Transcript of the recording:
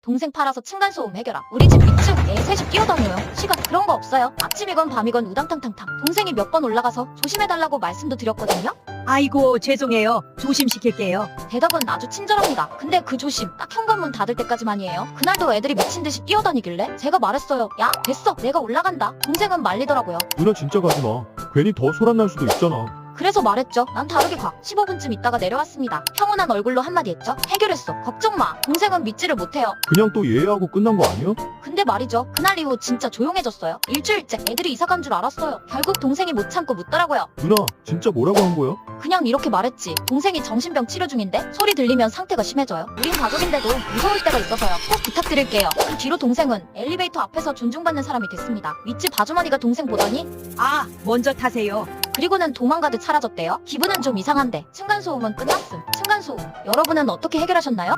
동생 팔아서 층간소음 해결함. 우리 집 위층 애 셋이 뛰어다녀요. 시간 그런 거 없어요. 아침이건 밤이건 우당탕탕탕. 동생이 몇 번 올라가서 조심해달라고 말씀도 드렸거든요. 아이고 죄송해요. 조심시킬게요. 대답은 아주 친절합니다. 근데 그 조심 딱 현관문 닫을 때까지만이에요. 그날도 애들이 미친듯이 뛰어다니길래 제가 말했어요. 야 됐어 내가 올라간다. 동생은 말리더라고요. 누나 진짜 가지마. 괜히 더 소란 날 수도 있잖아. 그래서 말했죠. 난 다르게 가. 15분쯤 있다가 내려왔습니다. 평온한 얼굴로 한마디 했죠. 해결했어. 걱정 마. 동생은 믿지를 못해요. 그냥 또 예의하고 끝난 거 아니야? 근데 말이죠. 그날 이후 진짜 조용해졌어요. 일주일째 애들이 이사 간 줄 알았어요. 결국 동생이 못 참고 묻더라고요. 누나 진짜 뭐라고 한 거야? 그냥 이렇게 말했지. 동생이 정신병 치료 중인데 소리 들리면 상태가 심해져요. 우린 가족인데도 무서울 때가 있어서요. 꼭 부탁드릴게요. 그 뒤로 동생은 엘리베이터 앞에서 존중받는 사람이 됐습니다. 윗집 아주머니가 동생 보더니 아 먼저 타세요. 그리고는 도망가듯 사라졌대요. 기분은 좀 이상한데 층간소음은 끝났음. 층간소음 여러분은 어떻게 해결하셨나요?